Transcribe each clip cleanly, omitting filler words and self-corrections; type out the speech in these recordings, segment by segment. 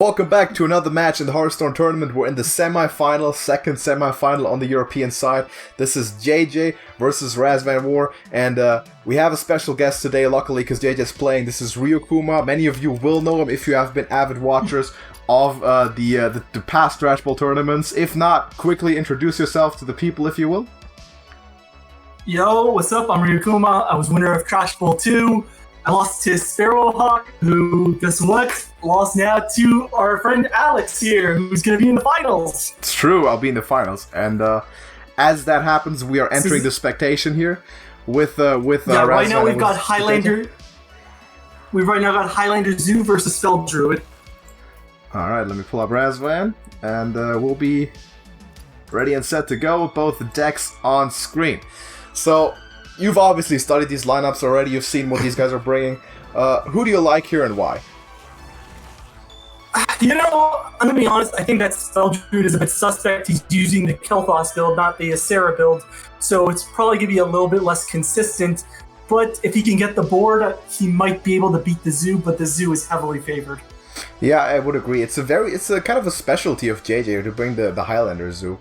Welcome back to another match in the Hearthstone tournament. We're in the semifinal, second semifinal on the European side. This is JJ versus RazvanWar, and we have a special guest today, luckily, because JJ's playing. This is Ryukuma. Many of you will know him if you have been avid watchers of the past Trash Ball tournaments. If not, quickly introduce yourself to the people, if you will. Yo, what's up? I'm Ryukuma. I was winner of Trash Ball 2. I lost to Sparrowhawk, who, guess what? Lost now to our friend Alex here, who's going to be in the finals. It's true, I'll be in the finals. And as that happens, we are entering the spectation here with right now we've got Highlander. We've right now got Highlander Zoo versus Spell Druid. Alright, let me pull up Razvan, and we'll be ready and set to go with both decks on screen. So, you've obviously studied these lineups already, you've seen what these guys are bringing. Who do you like here and why? You know, I'm going to be honest, I think that Spell Druid is a bit suspect. He's using the Kel'Thas build, not the Asera build, so it's probably going to be a little bit less consistent. But if he can get the board, he might be able to beat the Zoo, but the Zoo is heavily favored. Yeah, I would agree. It's a kind of a specialty of JJ to bring the Highlander Zoo.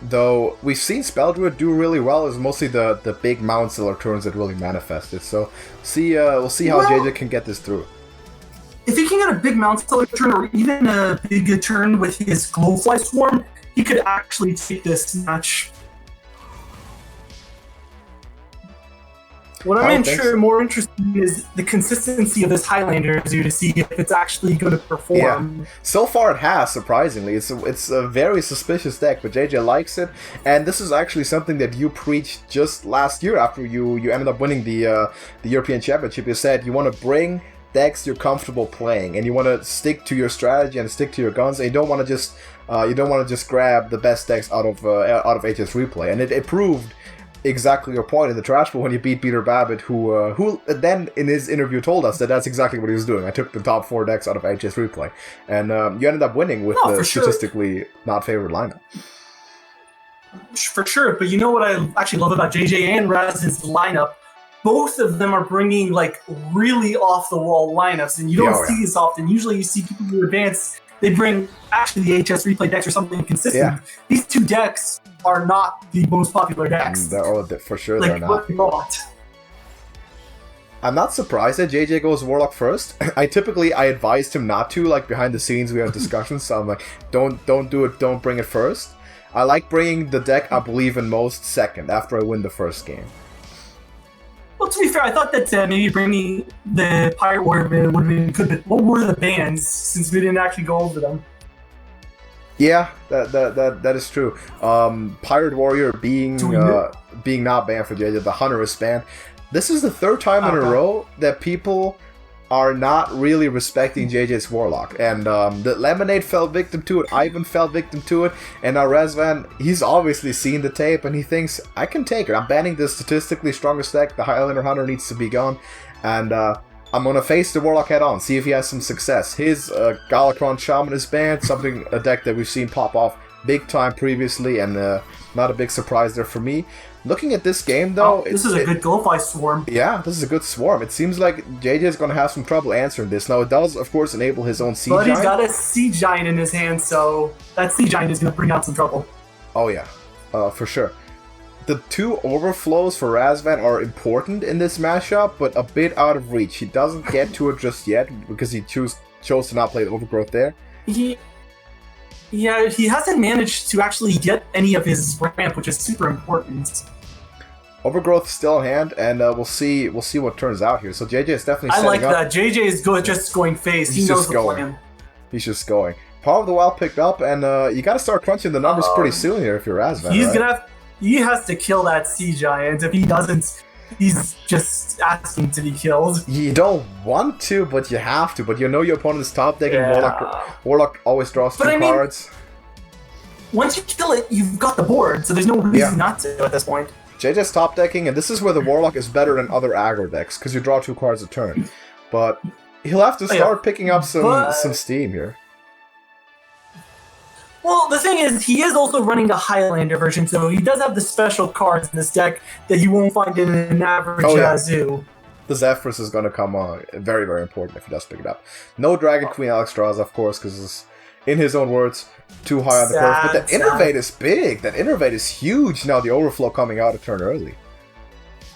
Though we've seen Spell Druid do really well, it's mostly the big Mount Seller turns that really manifested. So we'll see how JJ can get this through. If he can get a big Mount Seller turn or even a big turn with his Glowfly Swarm, he could actually take this match. What I'm more interested in is the consistency of this Highlander Zoo to see if it's actually going to perform. Yeah. So far it has, surprisingly. It's a very suspicious deck, but JJ likes it. And this is actually something that you preached just last year after you ended up winning the European Championship. You said you want to bring decks you're comfortable playing, and you want to stick to your strategy and stick to your guns, and you don't want to just grab the best decks out of HS Replay. And it proved exactly your point in the Trash Ball when you beat Peter Babbitt, who then in his interview told us that that's exactly what he was doing. I took the top 4 decks out of HS Replay, and you ended up winning with the statistically not favored lineup. For sure, but you know what I actually love about JJ and Raz's lineup? Both of them are bringing like really off-the-wall lineups, and you don't see this often. Usually you see people who advance, they bring actually the HS Replay decks or something consistent. Yeah. These 2 decks are not the most popular decks. For sure they're not. I'm not surprised that JJ goes Warlock first. I advised him not to, like behind the scenes we have discussions, so I'm like, don't do it, don't bring it first. I like bringing the deck I believe in most second, after I win the first game. Well, to be fair, I thought that maybe bringing the Pirate Warrior would have been good, but what were the bans, since we didn't actually go over them? Yeah, that is true. Pirate Warrior being not banned for JJ, the Hunter is banned. This is the 3rd time in a row that people are not really respecting JJ's Warlock. And the Lemonade fell victim to it, Ivan fell victim to it, and now Razvan, he's obviously seen the tape and he thinks, I can take it. I'm banning the statistically strongest deck, the Highlander Hunter needs to be gone, and I'm gonna face the Warlock head on, see if he has some success. His Galakron Shaman is banned, a deck that we've seen pop off big time previously, and not a big surprise there for me. Looking at this game, though... this is a good Glowfly Swarm. Yeah, this is a good Swarm. It seems like JJ is going to have some trouble answering this. Now, it does, of course, enable his own Sea Giant. But he's got a Sea Giant in his hand, so that Sea Giant is going to bring out some trouble. Oh, yeah. For sure. The 2 overflows for Razvan are important in this matchup, but a bit out of reach. He doesn't get to it just yet, because he chose to not play the Overgrowth there. Yeah, he hasn't managed to actually get any of his ramp, which is super important. Overgrowth still in hand, and we'll see what turns out here. So JJ is definitely setting up. I like that. JJ is just going face. He knows the plan. He's just going. Power of the Wild picked up, and you got to start crunching the numbers pretty soon here if you're Razvan. He has to kill that Sea Giant. If he doesn't, he's just asking to be killed. You don't want to, but you have to. But you know your opponent's top deck, and Warlock always draws 2 cards. Once you kill it, you've got the board, so there's no reason not to at this point. JJ's top decking, and this is where the Warlock is better than other aggro decks, because you draw 2 cards a turn. But he'll have to start picking up some steam here. Well, the thing is, he is also running the Highlander version, so he does have the special cards in this deck that you won't find in an average Zoo. the Zephyrs is going to come very, very important if he does pick it up. No Dragon Queen Alexstrasza, of course, because in his own words, too high on the curve. But that Innervate is big. That Innervate is huge now, the Overflow coming out a turn early.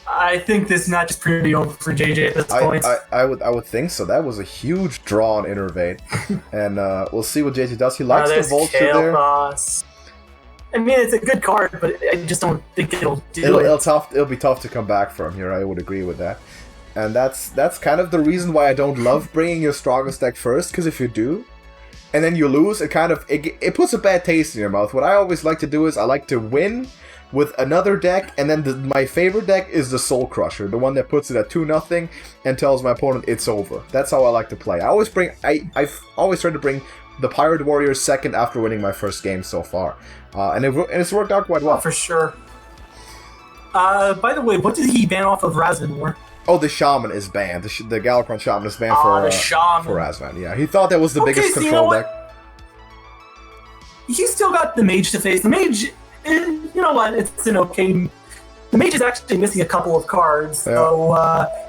I think this match is pretty over for JJ at this point. I would think so. That was a huge draw on Innervate. And we'll see what JJ does. He likes the Vulture there. I mean, it's a good card, but I just don't think it'll do it. It'll be tough to come back from here. I would agree with that. And that's kind of the reason why I don't love bringing your strongest deck first, because if you do, and then you lose, it puts a bad taste in your mouth. What I always like to do is I like to win with another deck, and then my favorite deck is the Soul Crusher, the one that puts it at 2-0 and tells my opponent it's over. That's how I like to play. I've always tried to bring the Pirate Warrior second after winning my first game so far, and it's worked out quite well. For sure. By the way, what did he ban off of RazvanWar? Oh, the Shaman is banned. The Galakron Shaman is banned for Razvan. Yeah, he thought that was the biggest control deck. He's still got the Mage to face. The Mage, you know what? It's an okay. The Mage is actually missing a couple of cards, so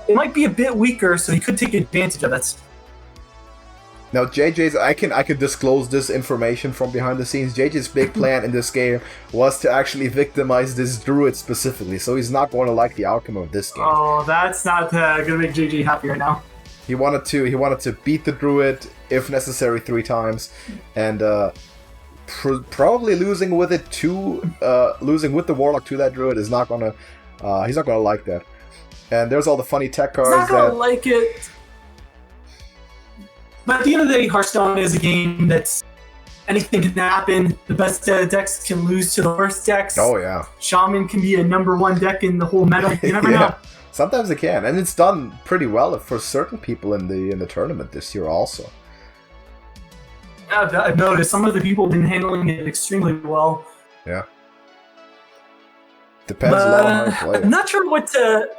it might be a bit weaker. So he could take advantage of it. Now, JJ's, I can disclose this information from behind the scenes. JJ's big plan in this game was to actually victimize this Druid specifically, so he's not going to like the outcome of this game. Oh, that's not going to make JJ happy right now. He wanted to beat the Druid, if necessary, 3 times, and probably losing with it losing with the Warlock to that Druid is not gonna. He's not gonna like that. And there's all the funny tech cards. He's not gonna like it. But at the end of the day, Hearthstone is a game that's anything can happen. The best decks can lose to the worst decks. Oh yeah. Shaman can be a #1 deck in the whole meta. You never know. Sometimes it can, and it's done pretty well for certain people in the tournament this year also. Yeah, I've noticed some of the people have been handling it extremely well. Yeah. Depends a lot on how you play it. I'm not sure what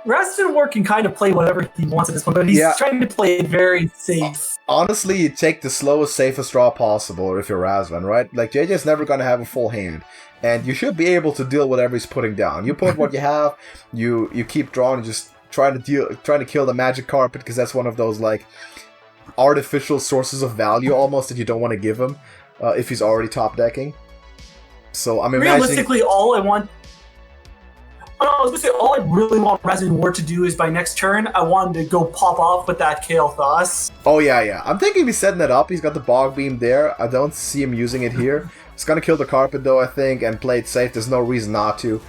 RazvanWar can kind of play whatever he wants at this point, but he's trying to play it very safe. Honestly, you take the slowest, safest draw possible if you're Razvan, right? Like, JJ's never going to have a full hand, and you should be able to deal with whatever he's putting down. You put what you have, you keep drawing, just trying to kill the magic carpet, because that's one of those, like, artificial sources of value almost that you don't want to give him if he's already top decking. So I'm imagining... Realistically, all I really want RazvanWar to do is by next turn, I want him to go pop off with that Kael'thas. Oh yeah. I'm thinking he's setting that up. He's got the Bog Beam there. I don't see him using it here. He's gonna kill the carpet though, I think, and play it safe. There's no reason not to.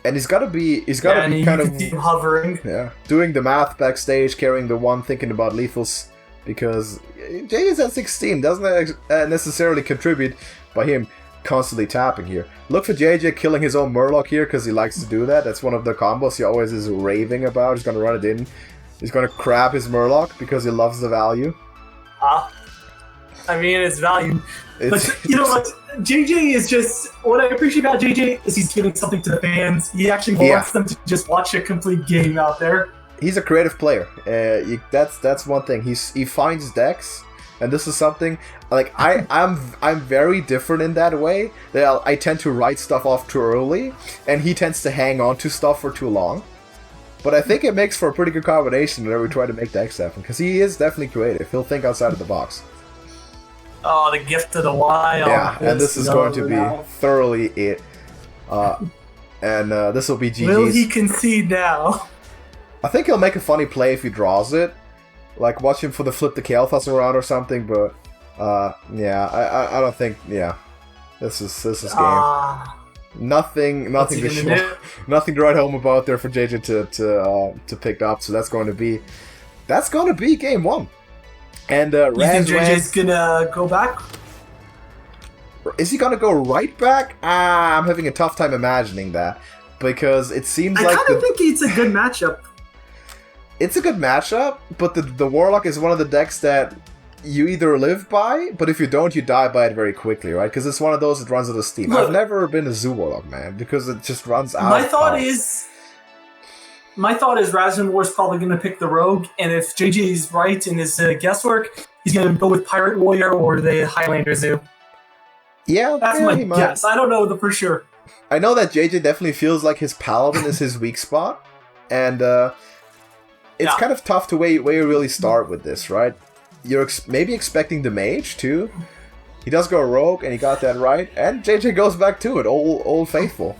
And he's gotta be kind of hovering. Yeah, doing the math backstage, carrying the one, thinking about lethals, because Jay is at 16. Doesn't necessarily contribute by him constantly tapping here. Look for JJ killing his own Murloc here because he likes to do that. That's one of the combos he always is raving about. He's gonna run it in. He's gonna crab his Murloc because he loves the value. I mean, it's value. But you know what? JJ is just... What I appreciate about JJ is he's giving something to the fans. He actually wants them to just watch a complete game out there. He's a creative player. That's one thing. He finds decks, and this is something... Like, I'm very different in that way. That I tend to write stuff off too early, and he tends to hang on to stuff for too long. But I think it makes for a pretty good combination whenever we try to make decks happen, because he is definitely creative. He'll think outside of the box. Oh, the gift of the wild. Yeah, and this is going to be thoroughly it. And this will be GG's. Will he concede now? I think he'll make a funny play if he draws it. Like, watch him for the flip the Kael'thas around or something, but... yeah, I don't think... Yeah. This is game. Nothing to write home about there for JJ to pick up, so that's going to be game 1. And you think JJ's gonna go back? Is he gonna go right back? I'm having a tough time imagining that, because it seems like... I kind of think it's a good matchup. It's a good matchup, but the Warlock is one of the decks that you either live by, but if you don't, you die by it very quickly, right? Because it's one of those that runs out of steam. Look, I've never been a Zoo Warlock, man, because it just runs out. My thought is RazvanWar's probably going to pick the Rogue, and if JJ is right in his guesswork, he's going to go with Pirate Warrior or the Highlander Zoo. Yeah, that's my guess. I don't know for sure. I know that JJ definitely feels like his Paladin is his weak spot, and it's kind of tough to where you really start with this, right? You're maybe expecting the mage too. He does go rogue, and he got that right. And JJ goes back to it, old faithful.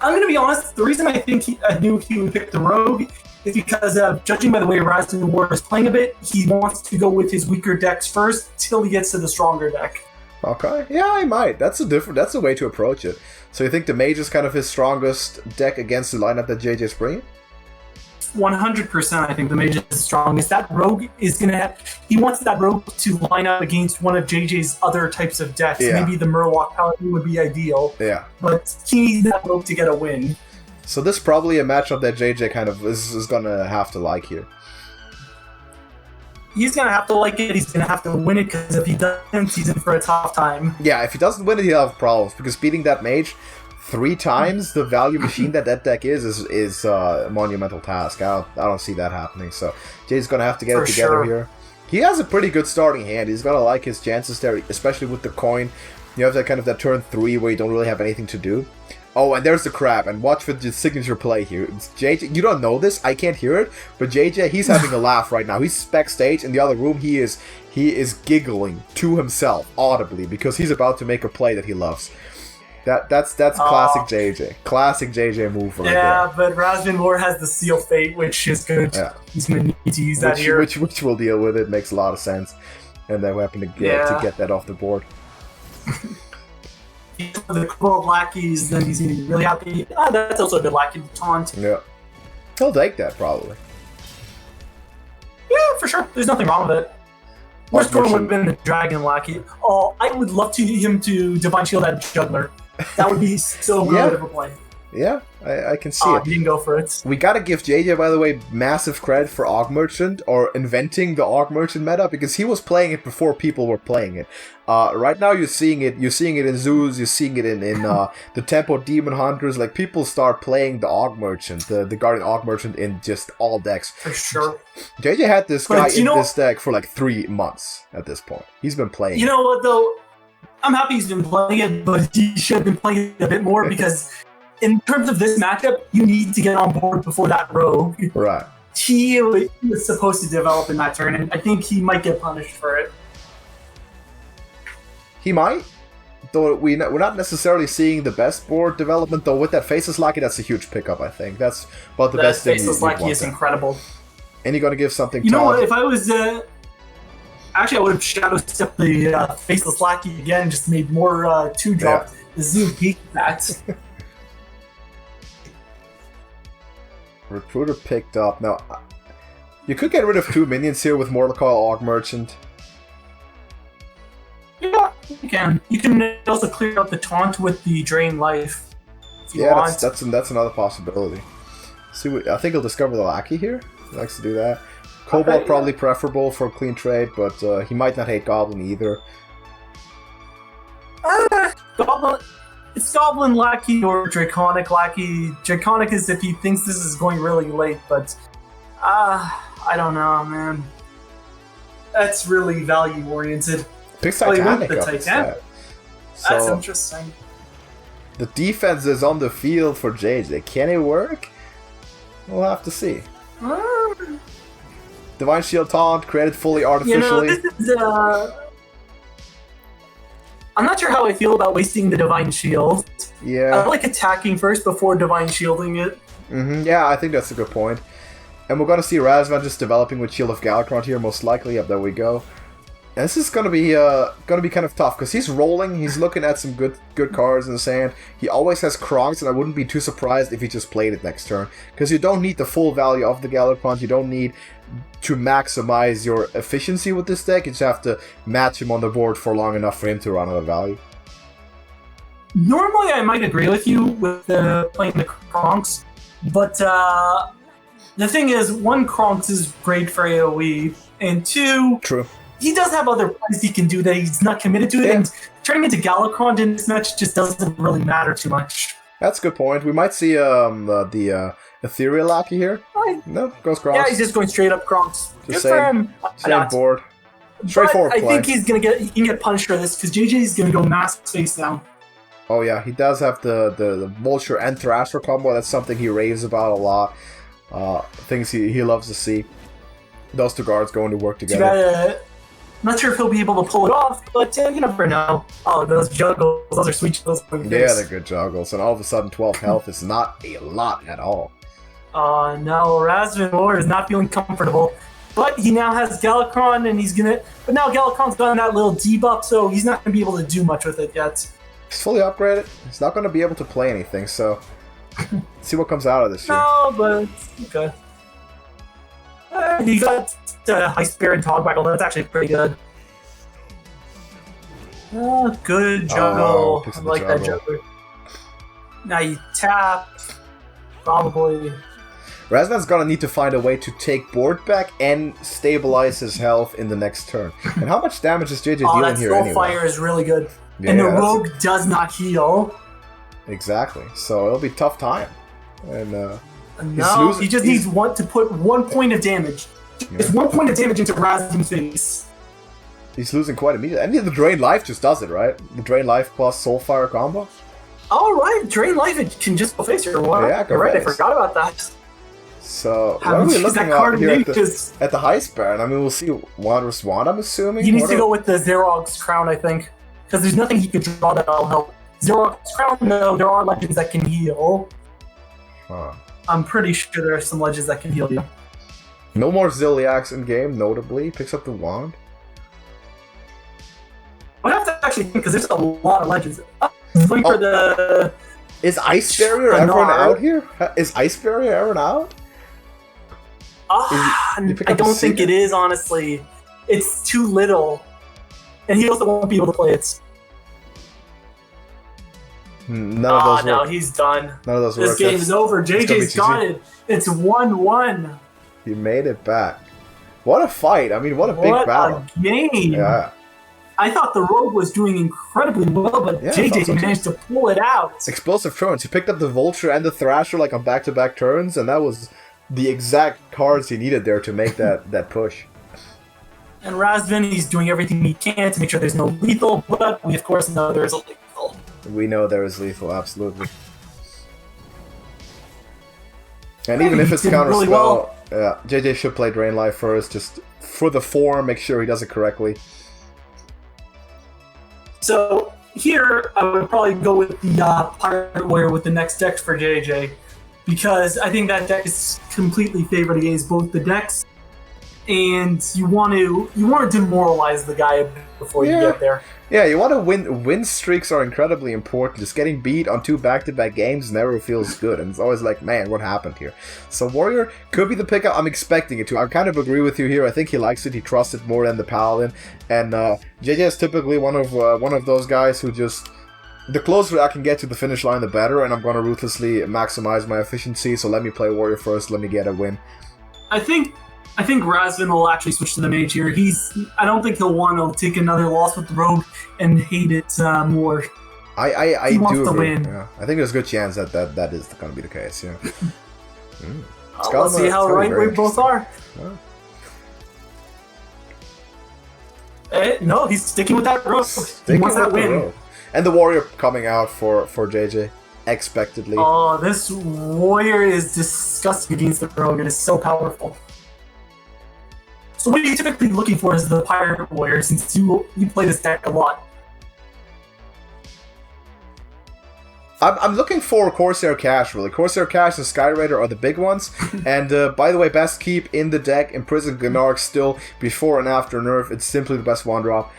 I'm gonna be honest. The reason I think I knew he would pick the rogue is because, judging by the way RazvanWar is playing a bit, he wants to go with his weaker decks first till he gets to the stronger deck. Okay, yeah, he might. That's a way to approach it. So you think the mage is kind of his strongest deck against the lineup that JJ's bringing? 100%, I think the mage is the strongest. That rogue is gonna he wants that rogue to line up against one of JJ's other types of decks. Yeah. Maybe the Murloc Paladin would be ideal. Yeah. But he needs that rogue to get a win. So this is probably a matchup that JJ kind of is gonna have to like here. He's gonna have to like it. He's gonna have to win it, because if he doesn't, he's in for a tough time. Yeah, if he doesn't win it, he'll have problems, because beating that mage 3 times the value machine that deck is a monumental task. I don't see that happening. So Jay's gonna have to get it together here. He has a pretty good starting hand. He's gonna like his chances there, especially with the coin. You have that kind of that turn 3 where you don't really have anything to do. Oh, and there's the crab, and watch for the signature play here. It's JJ, you don't know this, I can't hear it, but JJ, he's having a laugh right now. He's backstage in the other room. He is giggling to himself audibly because he's about to make a play that he loves. That's classic JJ. Classic JJ move right there. Yeah, but RazvanWar has the Seal Fate, which is good. Yeah. He's going to need to use that here. Which we'll deal with. It makes a lot of sense. And then we happen to get that off the board. The couple of lackeys, then he's going to be really happy. That's also a good lackey to taunt. Yeah. He'll take that, probably. Yeah, for sure. There's nothing wrong with it. Worst one would have been the Dragon Lackey. Oh, I would love to him to Divine Shield that Juggler. That would be so good of a play. Yeah, I can see it. He didn't go for it. We gotta give JJ, by the way, massive credit for Aug Merchant, or inventing the Aug Merchant meta, because he was playing it before people were playing it. Right now you're seeing it in Zoos, you're seeing it in the Tempo Demon Hunters. Like, people start playing the Aug Merchant, the Guardian Aug Merchant in just all decks. For sure. JJ had this guy in this deck for like 3 months at this point. He's been playing. You know what though? I'm happy he's been playing it, but he should have been playing it a bit more, because in terms of this matchup, you need to get on board before that rogue. Right. He was supposed to develop in that turn, and I think he might get punished for it. He might, though we're not necessarily seeing the best board development, though. With that Faceless Lackey, that's a huge pickup, I think. That's about the best thing. Faceless Lackey is incredible. And you're going to give something You know what, if I was... Actually, I would have Shadow Stepped the Faceless Lackey again, just made more 2-drop. Yeah. The Zoo beat that. Recruiter picked up. Now, you could get rid of 2 minions here with Mordecai Aug Merchant. Yeah, you can. You can also clear up the taunt with the Drain Life. If you want. That's another possibility. See, I think he'll discover the Lackey here. He likes to do that. Cobalt probably preferable for a clean trade, but he might not hate Goblin either. Goblin. It's Goblin Lackey or Draconic Lackey. Draconic is if he thinks this is going really late, but I don't know, man. That's really value oriented. Picks Titanic up Titan. That's interesting. The defense is on the field for JJ. Can it work? We'll have to see. Divine Shield taunt created fully artificially. You know, this is I'm not sure how I feel about wasting the Divine Shield. Yeah. I like attacking first before Divine Shielding it. Yeah, I think that's a good point. And we're going to see Razvan just developing with Shield of Galakrond here, most likely. Yep, there we go. And this is going to be kind of tough, because he's rolling, he's looking at some good cards in the sand. He always has Kronks, and I wouldn't be too surprised if he just played it next turn. Because you don't need the full value of the Galakrond, you don't need to maximize your efficiency with this deck, you just have to match him on the board for long enough for him to run out of value. Normally I might agree with you with playing the Kronks, but the thing is, 1, Kronks is great for AoE, and 2... True. He does have other plays he can do that he's not committed to it, and turning into Galakrond in this match just doesn't really matter too much. That's a good point. We might see the Ethereal Lackey here. No, goes Kronks. Yeah, he's just going straight up Kronks. Just same board. Straightforward play. I think he can get punished for this, because JJ's going to go mass face down. Oh yeah, he does have the Vulture and Thrasher combo. That's something he raves about a lot. things he loves to see. Those two guards going to work together. I'm not sure if he'll be able to pull it off, but you never know. Oh, those juggles, those are sweet juggles. Yeah, they're good juggles, and all of a sudden 12 health is not a lot at all. No, RazvanWar is not feeling comfortable. But he now has Galakrond, and he's gonna... But now Galakrond's gotten that little debuff, so he's not gonna be able to do much with it yet. He's fully upgraded. He's not gonna be able to play anything, so... Let's see what comes out of this year. No, but... Okay. He got High Spirit and Togwaggle. That's actually pretty good. Good juggle. I like that juggle. Now you tap. Probably... Razvan's gonna need to find a way to take board back and stabilize his health in the next turn. And how much damage is JJ dealing here anyway? Fire is really good. Yeah, and the rogue does not heal. Exactly. So it'll be tough time. And no, he just needs to put 1 point of damage. Just 1 point of damage into Razvan's face. He's losing quite immediately. I mean, the Drain Life just does it, right? The Drain Life plus Soulfire combo. All right, Drain Life, it can just go face your water. Yeah, go right. I forgot about that. So, what are we looking at here at the High Baron? I mean, we'll see Wanderous Wand, I'm assuming? He needs to go with the Xerog's Crown, I think. Because there's nothing he can draw that'll help. Xerog's Crown, no, there are legends that can heal. Huh. I'm pretty sure there are some legends that can heal you. No more Ziliax in game, notably. He picks up the Wand. I have to actually think, because there's a lot of legends. Wait for the... Is Ice Barrier ever out here? Is Ice Barrier ever out? I don't think it is, honestly. It's too little. And he also won't be able to play it. None of those no, work. He's done. None of those work. This game is over. JJ's got it. It's 1-1. He made it back. What a fight. I mean, what a big battle. What a game. Yeah. I thought the Rogue was doing incredibly well, but JJ managed to pull it out. Explosive turns. He picked up the Vulture and the Thrasher like on back-to-back turns, and that was the exact cards he needed there to make that push. And Razvan, he's doing everything he can to make sure there's no lethal, but we of course know there's a lethal. We know there is lethal, absolutely. And even if it's counterspell, really well. JJ should play Drain Life first, just for the form, make sure he does it correctly. So here, I would probably go with the Pirate Warrior with the next deck for JJ, because I think that deck is completely favored against both the decks, and you want to demoralize the guy before you get there. Yeah, you want to win. Win streaks are incredibly important. Just getting beat on 2 back-to-back games never feels good, and it's always like, man, what happened here? So Warrior could be the pickup. I'm expecting it to. I kind of agree with you here. I think he likes it. He trusts it more than the Paladin, and JJ is typically one of those guys who just, the closer I can get to the finish line, the better, and I'm going to ruthlessly maximize my efficiency. So let me play Warrior first. Let me get a win. I think Razvan will actually switch to the Mage here. I don't think he'll want to take another loss with the Rogue and hate it more. He wants to win. Yeah. I think there's a good chance that is going to be the case. Yeah. Let's see how right we both are. Yeah. No, he's sticking with that Rogue. He wants that win. And the Warrior coming out for JJ. Expectedly. Oh, this Warrior is disgusting against the Rogue. It is so powerful. So what are you typically looking for as the Pirate Warrior, since you play this deck a lot? I'm looking for Corsair Cash, really. Corsair Cash and Skyraider are the big ones. And by the way, best keep in the deck, Imprison Gnark still before and after nerf. It's simply the best 1-drop.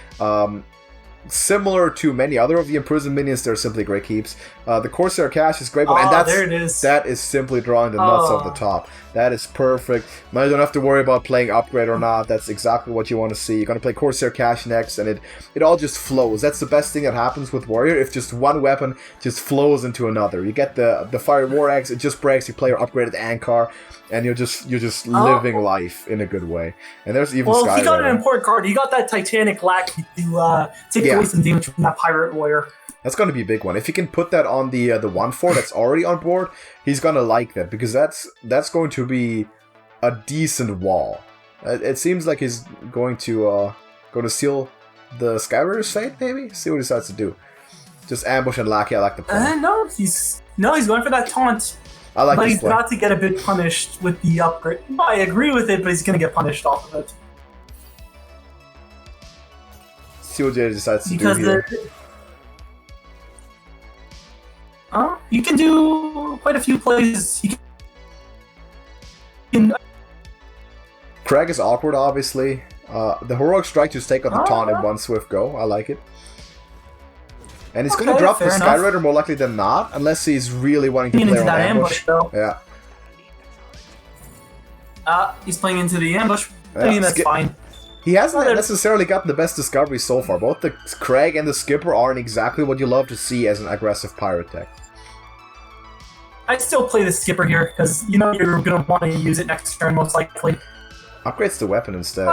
Similar to many other of the Imprisoned minions, they're simply great keeps. The Corsair Cash is great, and there it is. That is simply drawing the nuts off the top. That is perfect. Now you don't have to worry about playing Upgrade or not. That's exactly what you want to see. You're going to play Corsair Cash next, and it all just flows. That's the best thing that happens with Warrior, if just one weapon just flows into another. You get the Fire War Axe, it just breaks, you play your upgraded Ankar, and you're just living life in a good way. And there's even Sky. Well, he got an important card. He got that Titanic Lackey to take away some damage from that Pirate Warrior. That's going to be a big one. If he can put that on the 1/4 that's already on board, he's going to like that, because that's going to be a decent wall. It seems like he's going to seal the Skyraider's fate, maybe? See what he decides to do. Just ambush and Lackey, I like the plan. No, he's going for that taunt. I like but this he's play. about to get a bit punished with the upgrade. I agree with it, but he's going to get punished off of it. See what Jay decides to Because do here. You can do quite a few plays. You can Craig is awkward, obviously. The heroic strike just take on the taunt in one swift go. I like it. And he's going to drop the Skyrider more likely than not, unless he's really wanting to play on ambush. Yeah. He's playing into the ambush. I mean, that's fine. He hasn't necessarily gotten the best discovery so far. Both the Craig and the Skipper aren't exactly what you love to see as an aggressive pirate deck. I'd still play the Skipper here, because you know you're going to want to use it next turn, most likely. Upgrades the weapon instead.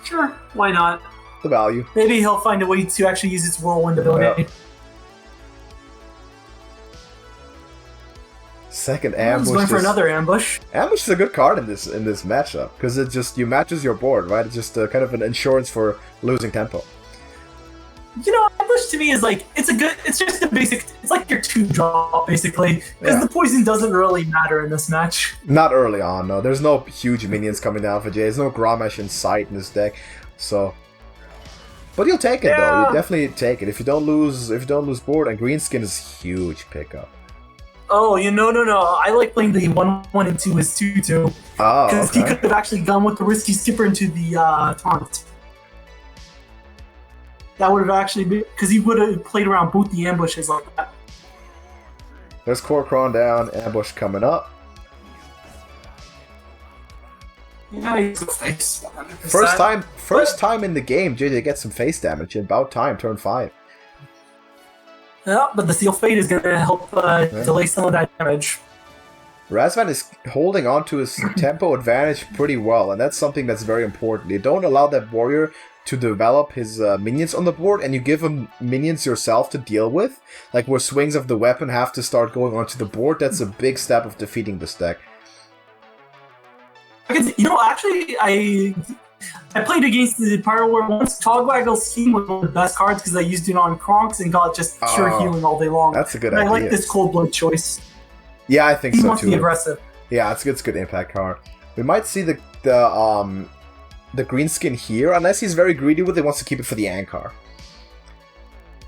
Sure, why not? The value. Maybe he'll find a way to actually use its whirlwind ability. Second ambush. He's going for another ambush. Ambush is a good card in this matchup because it just matches your board, right? It's just kind of an insurance for losing tempo. You know, ambush to me is like it's just a basic. It's like your 2-drop basically because the poison doesn't really matter in this match. Not early on, no. There's no huge minions coming down for Jay. There's no Grommash in sight in this deck, so. But you'll take it though. You definitely take it if you don't lose board. And Greenskin is huge pickup. Oh, no. I like playing the 1/1 and 2 as 2/2. Oh, because he could have actually gone with the risky Skipper into the taunt. That would have actually been because he would have played around both the ambushes like that. There's Kor'kron down, ambush coming up. Yeah, he's a face. 100%. First time in the game, JJ gets some face damage. About time, turn 5. Yeah, but the Seal Fate is going to help delay some of that damage. Razvan is holding on to his tempo advantage pretty well, and that's something that's very important. You don't allow that warrior to develop his minions on the board, and you give him minions yourself to deal with, like where swings of the weapon have to start going onto the board. That's a big step of defeating this deck. Actually, I played against the Pirate War once. Togwaggle's Scheme was one of the best cards because I used it on Kronks and got just pure healing all day long. That's a good idea. I like this Cold Blood choice. Yeah, I think so too. He wants to be aggressive. Yeah, it's a good impact card. We might see the Greenskin here, unless he's very greedy with it, wants to keep it for the Ankar.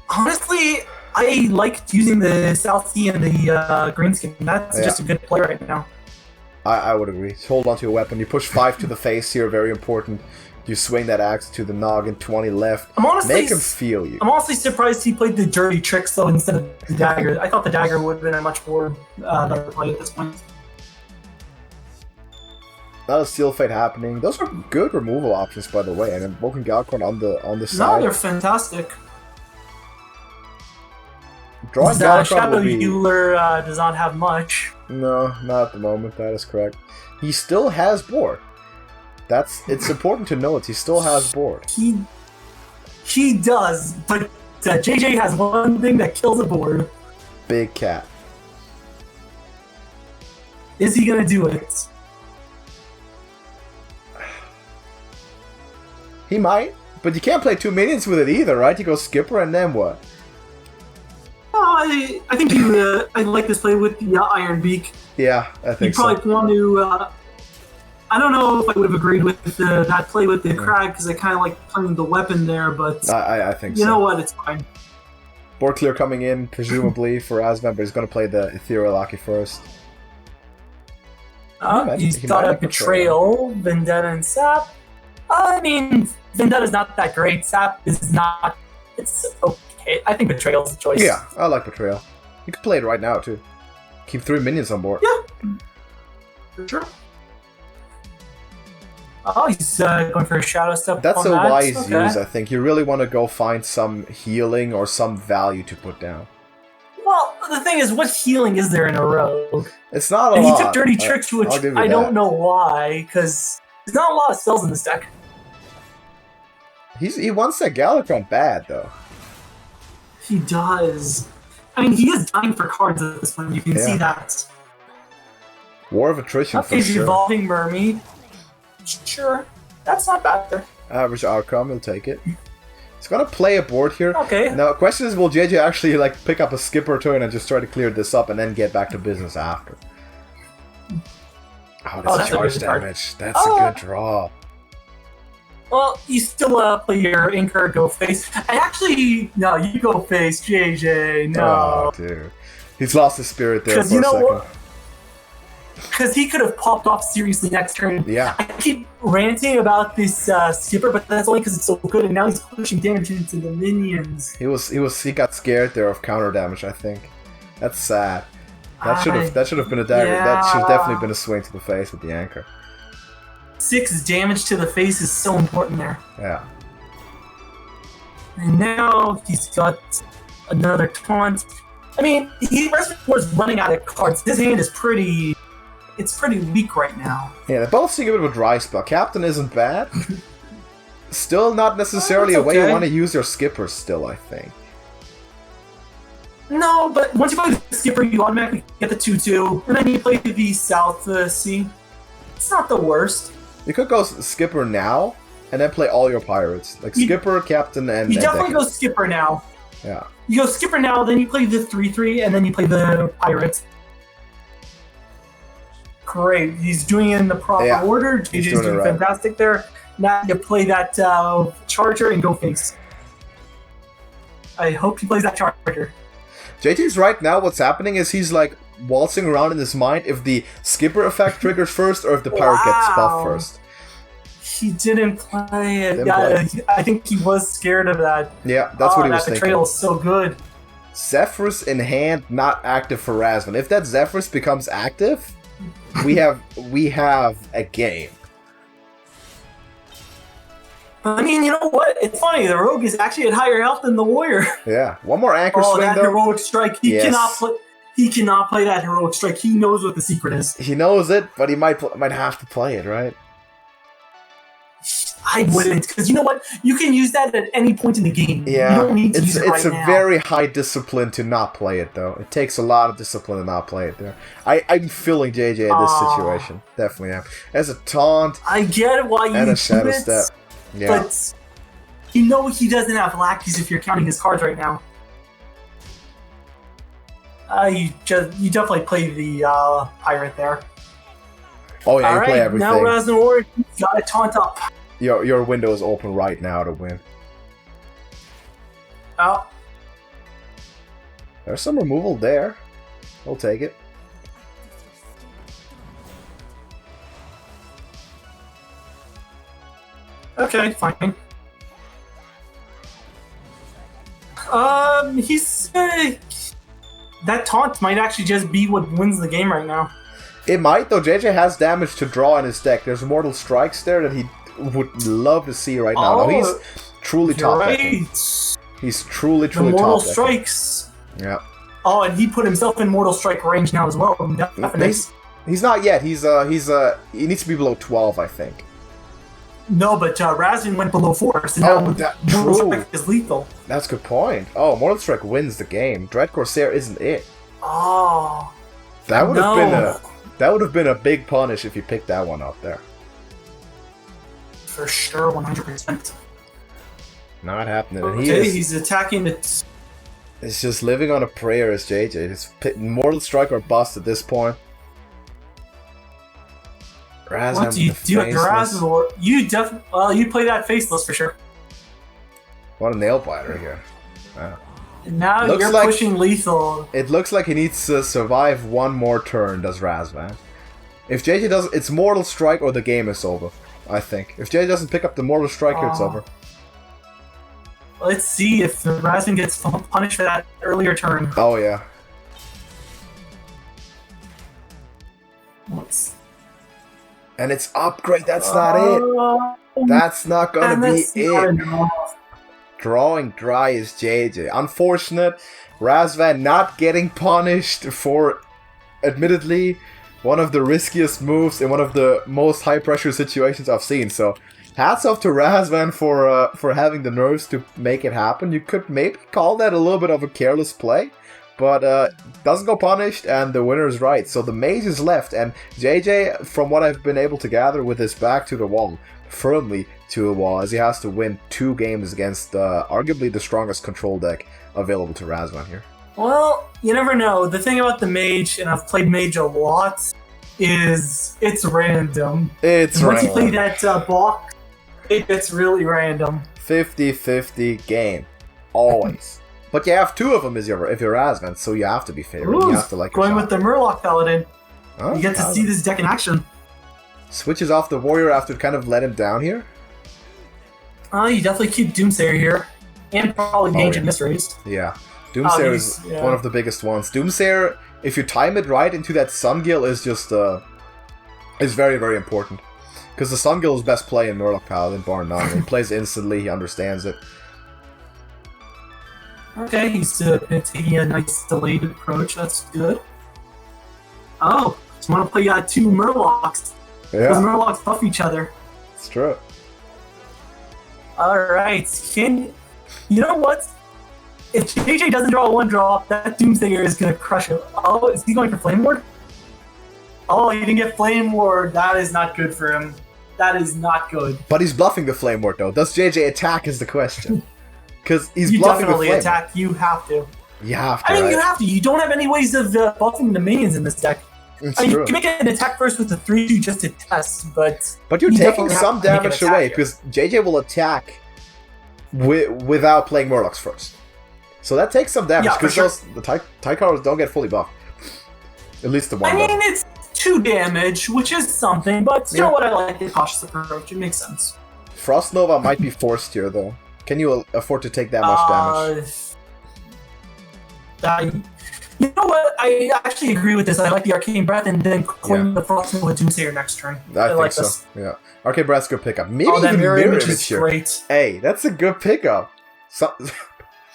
Honestly, I liked using the South Sea and the Greenskin. That's just a good play right now. I would agree. Hold on to your weapon. You push 5 to the face here, very important. You swing that axe to the noggin, 20 left. Make him feel you. I'm honestly surprised he played the dirty tricks though instead of the dagger. I thought the dagger would have been a much more better play at this point. Not a Seal Fate happening. Those are good removal options, by the way. And Invoking Galcorn on the side. No, they're fantastic. Drawing Galcorn Shadow will be... Euler does not have much. No, not at the moment. That is correct. He still has board. It's important to note. He still has board. He does, but JJ has one thing that kills a board. Big cat. Is he gonna do it? He might, but you can't play 2 minions with it either, right? You go Skipper and then what? I think I like this play with the Iron Beak. Yeah, I think you probably want to. I don't know if I would have agreed with that play with the Crag because I kind of like playing the weapon there, but I think you know what? It's fine. Board clear coming in, presumably for Razvan, but he's going to play the Ethereal Aki first. He's got a Betrayal, Vendetta, and Sap. I mean, Vendetta's not that great. Sap is not. It's okay. I think Betrayal's the choice. Yeah, I like Betrayal. You can play it right now, too. Keep 3 minions on board. Yeah. For sure. Oh, he's going for a Shadow Step. That's a wise use, I think. You really want to go find some healing or some value to put down. Well, the thing is, what healing is there in a rogue? It's not a lot. He took Dirty Tricks, which I don't know why, because there's not a lot of spells in this deck. He wants that Galacron bad, though. He does. I mean, he is dying for cards at this point. You can see that. War of Attrition for sure. Evolving Mermaid. Sure. That's not bad there. Average outcome, he'll take it. He's gonna play a board here. Okay. Now, the question is, will JJ actually like pick up a skipper turn and just try to clear this up and then get back to business after? Oh, that's charge damage. That's a good draw. Well, you still play your anchor, go face. No, you go face, JJ. No. Oh, dude. He's lost his spirit there for a second. Because he could have popped off seriously next turn. Yeah. I keep ranting about this skipper, but that's only because it's so good, and now he's pushing damage into the minions. He got scared there of counter damage, I think. That's sad. That should have been a dagger. Yeah. That should have definitely been a swing to the face with the anchor. 6 damage to the face is so important there. Yeah. And now he's got another taunt. I mean, RazvanWar's running out of cards. His hand is pretty weak right now. Yeah, they're both seeing a bit of a dry spell. Captain isn't bad. Still not necessarily a way you want to use your skipper still, I think. No, but once you play the skipper, you automatically get the 2/2, and then you play the South Sea. It's not the worst. You could go skipper now, and then play all your pirates. Like skipper, captain, and... You definitely go skipper now. Yeah. You go skipper now, then you play the 3/3, and then you play the pirates. Great. He's doing it in the proper order. JJ's doing fantastic there. Now you play that charger and go face. I hope he plays that charger. JJ's right now, what's happening is he's like waltzing around in his mind if the skipper effect triggers first or if the pirate gets buffed first. He didn't play it. I think he was scared of that. Yeah, that's what he was thinking. That betrayal is so good. Zephyrus in hand, not active for Razvan. If that Zephyrus becomes active, we have a game. I mean, you know what? It's funny. The rogue is actually at higher health than the warrior. Yeah, one more anchor swing that though. Heroic strike. He cannot play that heroic strike. He knows what the secret is. He knows it, but he might have to play it, right? I wouldn't, because you know what? You can use that at any point in the game. Yeah, you don't need to use it right now. It's a very high discipline to not play it, though. It takes a lot of discipline to not play it there. I'm feeling JJ in this situation. Definitely am. As a taunt. I get why you and a shadow step. Yeah. But you know he doesn't have lackeys if you're counting his cards right now. You definitely play the pirate there. Oh yeah, you play everything. Now RazvanWar, you gotta taunt up. Your window is open right now to win. Oh. There's some removal there. We'll take it. Okay, fine. He's that taunt might actually just be what wins the game right now. It might, though. JJ has damage to draw in his deck. There's Mortal Strikes there that he would love to see right now. No, he's truly top decking. He's truly top decking. Mortal Strikes. Yeah. Oh, and he put himself in Mortal Strike range now as well. He's not yet. He needs to be below 12, I think. No, but Razvan went below 4, so now Mortal Strike is lethal. That's a good point. Oh, Mortal Strike wins the game. Dread Corsair isn't it. Oh. That would have been a big punish if you picked that one up there. For sure, 100%. Not happening. Okay, he's attacking it. It's just living on a prayer as JJ. It's Mortal Strike or bust at this point. What do you do at RazvanWar? You play that faceless for sure. What a nail biter here. Wow. Now you're pushing lethal. It looks like he needs to survive one more turn, does Razvan. If JJ does, it's Mortal Strike or the game is over, I think. If JJ doesn't pick up the Mortal Strike, it's over. Let's see if Razvan gets punished for that earlier turn. Oh, yeah. And it's upgrade, that's not it. That's not gonna be it. Drawing dry is JJ. Unfortunate. Razvan not getting punished for, admittedly, one of the riskiest moves in one of the most high-pressure situations I've seen. So, hats off to Razvan for having the nerves to make it happen. You could maybe call that a little bit of a careless play, but doesn't go punished, and the winner is right. So the mage is left, and JJ, from what I've been able to gather with his back to the wall, firmly to a wall, as he has to win 2 games against arguably the strongest control deck available to Razvan here. Well, you never know. The thing about the mage, and I've played mage a lot, is it's random. It's and once random. you play that block, it gets really random. 50-50 game. Always. But you have 2 of them if you're Razvan, so you have to be favored. Ooh, You have to like going with the Murloc Paladin. Oh, You get to see this deck in action. Switches off the Warrior after kind of let him down here. You definitely keep Doomsayer here. And probably Ancient Mysteries. Yeah. Doomsayer is one of the biggest ones. Doomsayer, if you time it right into that Sungill, is just is very, very important. Because the Sungill is best play in Murloc Paladin, bar none. He plays instantly, he understands it. Okay, he's taking a nice delayed approach. That's good. Oh, just want to play 2 Murlocs. Because Yeah, Murlocs buff each other. it's true. Alright, you know what? If JJ doesn't draw a 1-drop, that Doomsayer is going to crush him. Oh, is he going for Flame Ward? Oh, he didn't get Flame Ward. That is not good for him. That is not good. But he's bluffing the Flame Ward, though. Does JJ attack is the question. Because he's You bluffing the definitely Flame attack. You have to. Ward. You have to, I mean, right? you have to. You don't have any ways of buffing the minions in this deck. It's I mean, true. you can make an attack first with the 3-2 just to test, but... But you're you taking definitely some have to make an damage attack away, here. because JJ will attack without playing Murlocs first. So that takes some damage, Yeah, for because sure. the Tychars don't get fully buffed. At least the one I buff. mean, it's 2 damage, which is something, but you know what? I like the cautious approach. It makes sense. Frost Nova might be forced here, though. Can you afford to take that much damage? You know what? I actually agree with this. I like the Arcane Breath and then coin the Frost Nova Doomsayer next turn. I think like so. this. Yeah. Arcane Breath's a good pickup. Maybe Oh, that even mirror image image is here. great. Hey, that's a good pickup.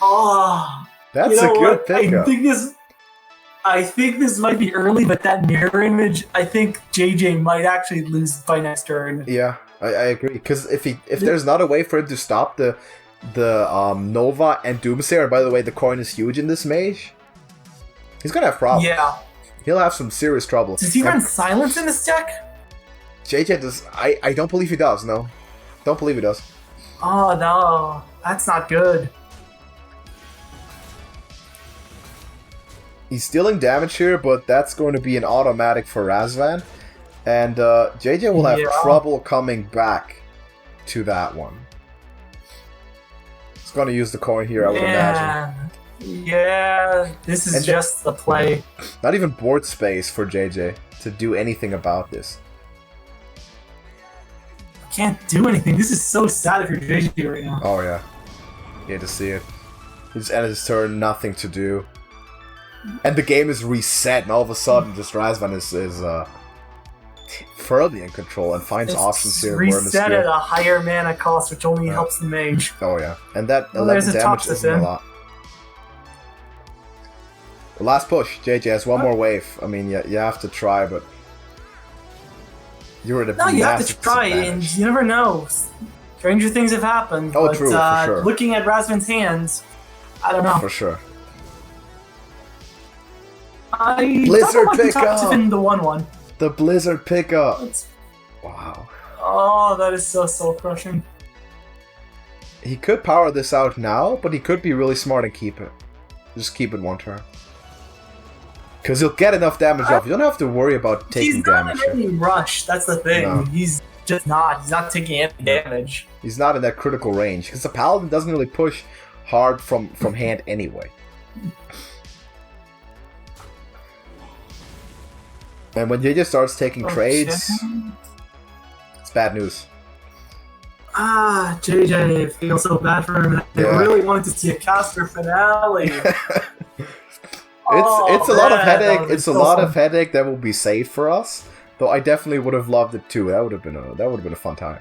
Oh, That's you know a good what? pickup. I think this might be early, but that mirror image, I think JJ might actually lose by next turn. Yeah, I agree. Because if there's not a way for him to stop the Nova and Doomsayer, and by the way, the coin is huge in this mage, he's gonna have problems. Yeah. He'll have some serious trouble. Does he run Silence in this deck? JJ does. I don't believe he does. No, don't believe he does. Oh no, that's not good. He's dealing damage here, but that's going to be an automatic for Razvan, and JJ will have trouble coming back to that one. He's going to use the coin here, I would imagine. Yeah, this is just the play. Not even board space for JJ to do anything about this. Can't do anything. This is so sad if you're JJ right now. Oh yeah, you hate to see it. He's ended his turn, nothing to do. And the game is reset, and all of a sudden, just Razvan is firmly in control and finds options here. Reset at a higher mana cost, which only helps the mage. Oh yeah, and that Oh, 11 there's a damage isn't a Toxicin. lot. The last push, JJ has one more wave. I mean, you have to try, but you're at a No, you have to massive try, disadvantage. and you never know. Stranger things have happened. Oh, but, true, for sure. Looking at Razvan's hands, I don't know. For sure. Blizzard pickup! In the 1/1. The Blizzard pickup! Wow. Oh, that is so soul-crushing. He could power this out now, but he could be really smart and keep it. Just keep it one turn. Because he'll get enough damage off. You don't have to worry about taking damage He's not in any rush, that's the thing. No. He's just not. He's not taking any damage. He's not in that critical range. Because the Paladin doesn't really push hard from hand anyway. And when JJ starts taking trades, it's bad news. JJ, I feel so bad for him. I really wanted to see a caster finale. It's a lot of headache. It's a lot fun. of headache that will be saved for us. Though I definitely would have loved it too. That would have been a fun time.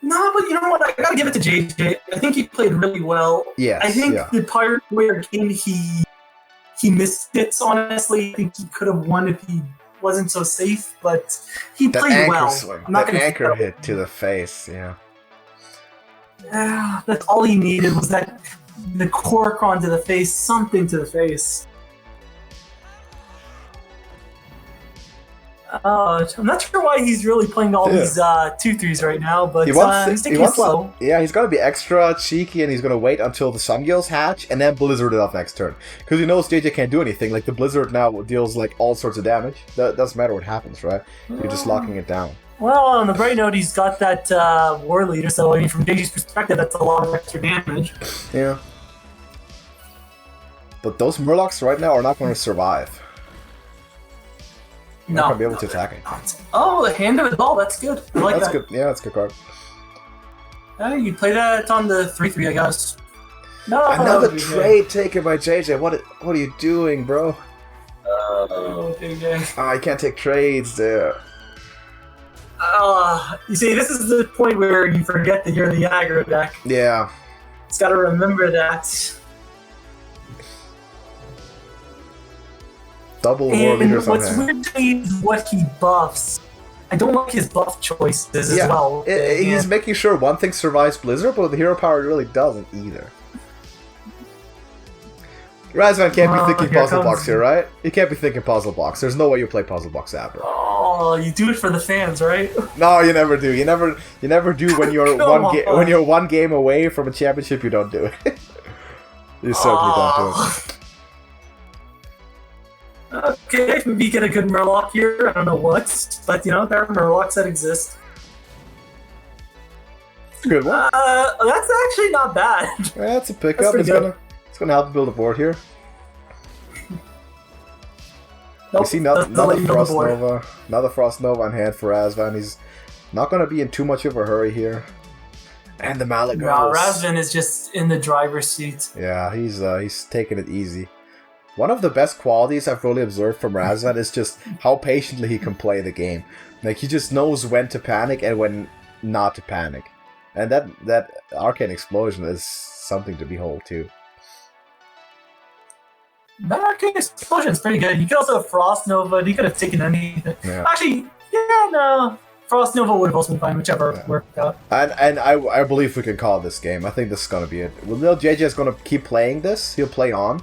No, but you know what? I gotta give it to JJ. I think he played really well. Yes, I think yeah. the Pirate Warrior game, he missed it, honestly. I think he could have won if he wasn't so safe, but he That played anchor well. swing. I'm not That gonna anchor hit to the face, yeah. Yeah, that's all he needed was that the Korokron to the face, something to the face. I'm not sure why he's really playing all these 2/3s right now, but he's taking it slow. Yeah, he's gonna be extra cheeky, and he's gonna wait until the Sun Gills hatch, and then Blizzard it off next turn. Because he knows JJ can't do anything. Like, the Blizzard now deals, like, all sorts of damage. That doesn't matter what happens, right? You're just locking it down. Well, on the bright note, he's got that War Leader, so I mean, from JJ's perspective, that's a lot of extra damage. Yeah. But those Murlocs right now are not going to survive. They're not going to be able to attack it. Oh, the hand of it all, that's good. I like that's that. Good. Yeah, that's a good card. You play that on the 3/3, I guess. No, another trade taken by JJ. What are you doing, bro? Oh, JJ. Oh, you can't take trades there. You see, this is the point where you forget that you're the aggro deck. Yeah. It's got to remember that. Double War Leaders on what's weird to me is what he buffs. I don't like his buff choices as well. He's making sure one thing survives Blizzard, but the hero power really doesn't either. Razvan can't be thinking puzzle box here, right? You can't be thinking puzzle box. There's no way you play puzzle box ever. Oh, you do it for the fans, right? No, you never do. You never do when you're when you're one game away from a championship. You don't do it. You certainly don't do it. Okay, maybe you get a good Murloc here. I don't know what, but you know there are Murlocs that exist. Good one. That's actually not bad. That's a pickup. It's gonna help build a board here. Nope, we see another Frost Nova on hand for Razvan. He's not gonna be in too much of a hurry here. And the Mallet goes. No, Razvan is just in the driver's seat. Yeah, he's taking it easy. One of the best qualities I've really observed from Razvan is just how patiently he can play the game. Like, he just knows when to panic and when not to panic. And that Arcane Explosion is something to behold too. That Arcane Explosion is pretty good. You could also have Frost Nova. You could have taken anything. Yeah. Actually, no. Frost Nova would have also been fine, whichever worked out. And I believe we can call this game. I think this is gonna be it. Well, JJ is gonna keep playing this. He'll play on.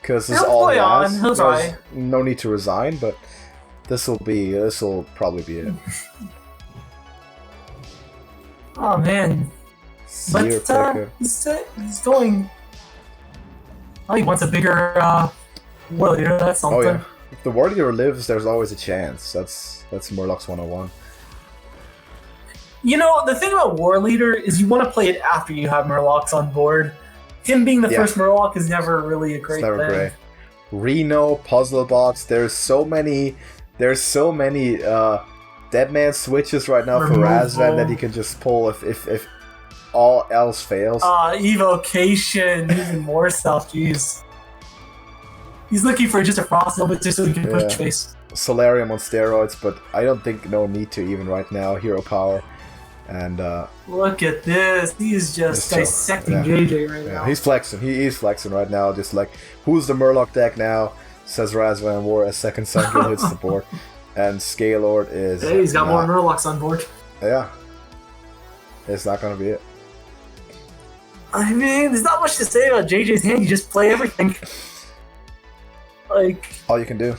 Because this is all he has. He'll try. No need to resign, but this will probably be it. Oh man. But he's going. Oh, he wants a bigger War Leader. That's something. Oh yeah. If the War Leader lives, there's always a chance. That's Murlocs 101. You know, the thing about War Leader is you want to play it after you have Murlocs on board. Him being the first Murloc is never really a great thing. Great. Reno, Puzzle Box, there's so many Deadman switches right now for Razvan that he can just pull if all else fails. Evocation, even more stuff, jeez. He's looking for just a Frost Nova just so he can push face. Solarium on steroids, but I don't think no need to even right now. Hero power. And look at this. He's just dissecting JJ right now. He's flexing. He is flexing right now. Just like, who's the Murloc deck now? Says RazvanWar as second Sun hits the board. And Scalelord is... Hey, he's got more Murlocs on board. Yeah. It's not going to be it. I mean, there's not much to say about JJ's hand. You just play everything. Like... all you can do.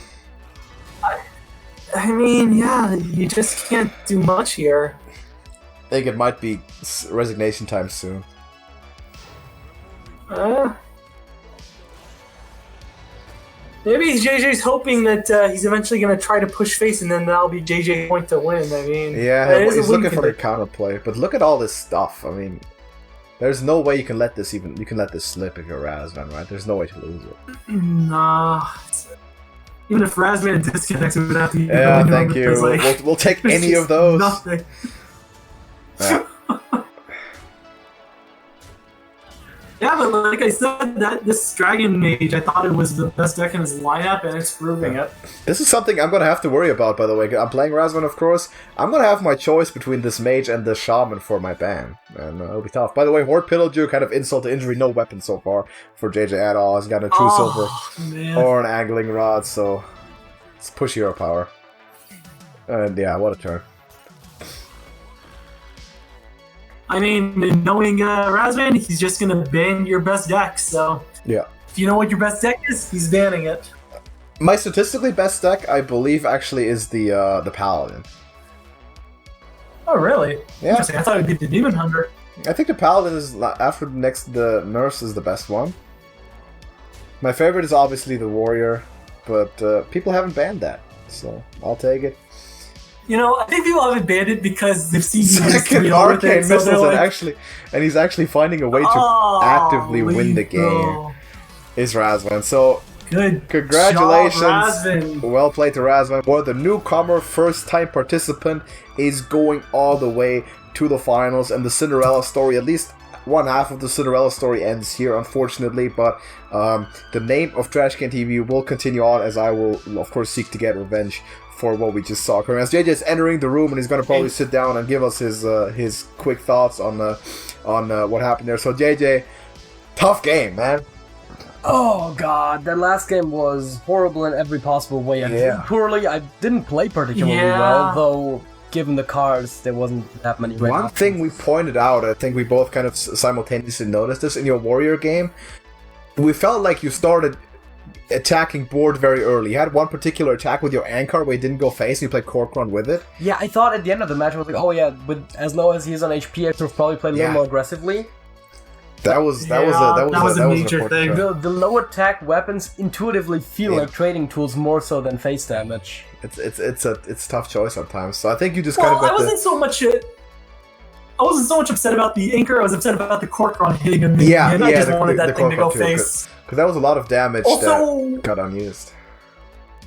I mean, yeah, you just can't do much here. I think it might be resignation time soon. Maybe JJ's hoping that he's eventually going to try to push face, and then that'll be JJ's point to win. I mean, yeah, he's looking for the counterplay. But look at all this stuff. I mean, there's no way you can let this slip if you're Razvan, right? There's no way to lose it. Nah. Even if Razvan disconnects, we would have to. Yeah, thank you. Like, we'll take any of those. Nothing. Yeah. Yeah, but like I said, this Dragon Mage, I thought it was the best deck in his lineup, and it's proving it. This is something I'm going to have to worry about, by the way. I'm playing Razvan, of course. I'm going to have my choice between this Mage and the Shaman for my ban, and it'll be tough. By the way, Horde Pillowdew, kind of insult to injury, no weapon so far for JJ at all. He's got a True Silver or an Angling Rod, so let's push hero power. And yeah, what a turn. I mean, knowing Razvan, he's just going to ban your best deck, so... yeah. If you know what your best deck is, he's banning it. My statistically best deck, I believe, actually is the Paladin. Oh, really? Yeah. Interesting. I thought it would be the Demon Hunter. I think the Paladin is, after the Nurse, is the best one. My favorite is obviously the Warrior, but people haven't banned that, so I'll take it. You know, I think people haven't banned it because they've seen second arcane missiles and he's actually finding a way to actively win the game. Is Razvan. So good. Congratulations. Job, Razvan. Well played to Razvan. The newcomer, first time participant, is going all the way to the finals, and the Cinderella story, at least one half of the Cinderella story, ends here, unfortunately, but the name of TrashcanTV will continue on, as I will, of course, seek to get revenge for what we just saw. As JJ is entering the room, and he's going to probably sit down and give us his quick thoughts on what happened there. So JJ, tough game, man. Oh god, that last game was horrible in every possible way. I did poorly. I didn't play particularly well, though. Given the cards, there wasn't that many. One thing we pointed out, I think we both kind of simultaneously noticed this in your Warrior game. We felt like you started attacking board very early. You had one particular attack with your Anchor where you didn't go face and you played Cork Run with it. Yeah, I thought at the end of the match I was like, oh yeah, with as low as he's on HP, I should have probably played a little more aggressively. That was a major thing. The low attack weapons intuitively feel like trading tools more so than face damage. It's a tough choice sometimes. So I think you just I wasn't so much upset about the Anchor. I was upset about the Cork Run hitting him. I just wanted that thing to go face. Because that was a lot of damage that got unused.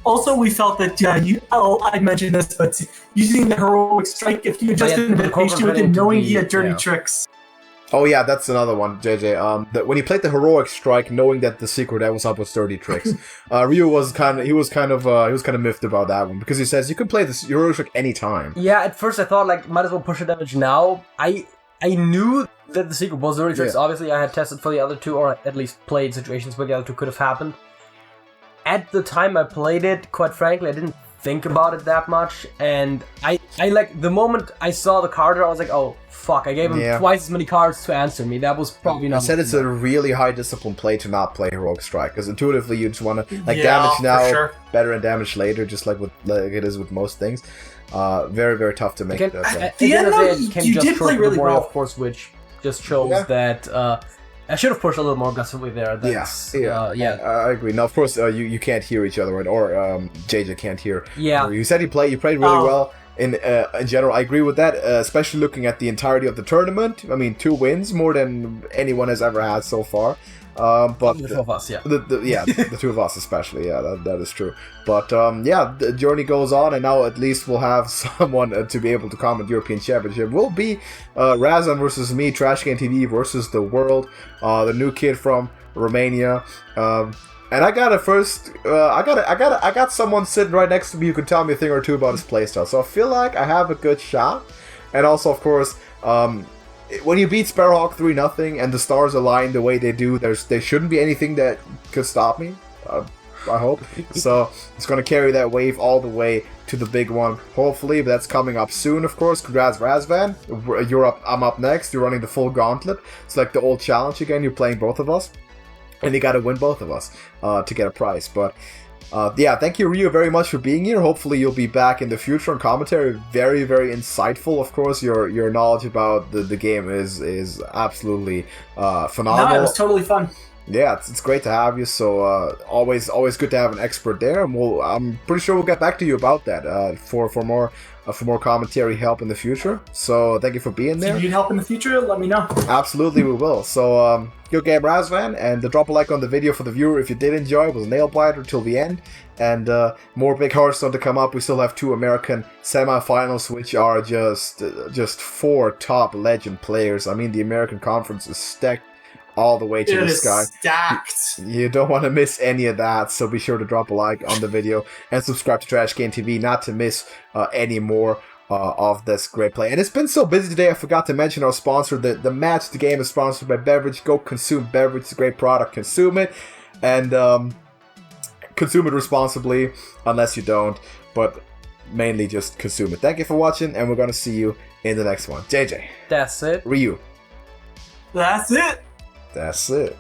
Also, we felt that I mentioned this, but using the heroic strike, if you just didn't have patient with him, knowing he had dirty tricks. Oh yeah, that's another one, JJ. When he played the heroic strike, knowing that the secret that was up with 30 tricks, Ryu was kind of miffed about that one because he says you can play this heroic strike anytime. Yeah, at first I thought like might as well push the damage now. I knew that the secret was 30 tricks. Obviously, I had tested for the other two, or at least played situations where the other two could have happened. At the time I played it, quite frankly, I didn't think about it that much, and I like the moment I saw the card, I was like, oh fuck, I gave him twice as many cards to answer me. That was probably not. I said it's a really high discipline play to not play heroic strike, because intuitively you just want to damage now, better and damage later, just like it is with most things. Very, very tough to make. At the end of the day, it came just short really well, of course, which just shows that I should have pushed a little more aggressively there. I agree. Now, of course, you can't hear each other, right? Or JJ can't hear. Yeah. You said you played really well. In general, I agree with that, especially looking at the entirety of the tournament. I mean, 2 wins, more than anyone has ever had so far. But the 2 of us, the 2 of us especially, that is true. But the journey goes on, and now at least we'll have someone to be able to comment European Championship. Will be Razvan versus me, TrashcanTV versus the world, the new kid from Romania. And I got someone sitting right next to me who can tell me a thing or two about his playstyle. So I feel like I have a good shot. And also, of course, when you beat Sparrowhawk 3-0 and the stars align the way they do, there shouldn't be anything that could stop me. I hope. So it's going to carry that wave all the way to the big one, hopefully. But that's coming up soon, of course. Congrats, Razvan. You're up. I'm up next. You're running the full gauntlet. It's like the old challenge again. You're playing both of us. And you got to win both of us to get a prize. But thank you, Ryu, very much for being here. Hopefully you'll be back in the future on commentary. Very, very insightful. Of course, your knowledge about the game is absolutely phenomenal. No, it was totally fun. Yeah, it's great to have you. So always good to have an expert there. And I'm pretty sure we'll get back to you about that for more commentary help in the future. So thank you for being there. If you need help in the future, let me know. Absolutely, we will. So good game, Razvan, and drop a like on the video for the viewer if you did enjoy. It was a nail biter till the end, and more big Hearthstone to come up. We still have 2 American semifinals, which are just 4 top legend players. I mean, the American conference is stacked all the way to the sky. Stacked. You don't want to miss any of that, so be sure to drop a like on the video and subscribe to TrashcanTV not to miss any more of this great play. And it's been so busy today, I forgot to mention our sponsor. The match, the game is sponsored by Beverage. Go consume Beverage. It's a great product. Consume it, and consume it responsibly, unless you don't, but mainly just consume it. Thank you for watching, and we're going to see you in the next one. JJ. That's it. Ryu. That's it. That's it.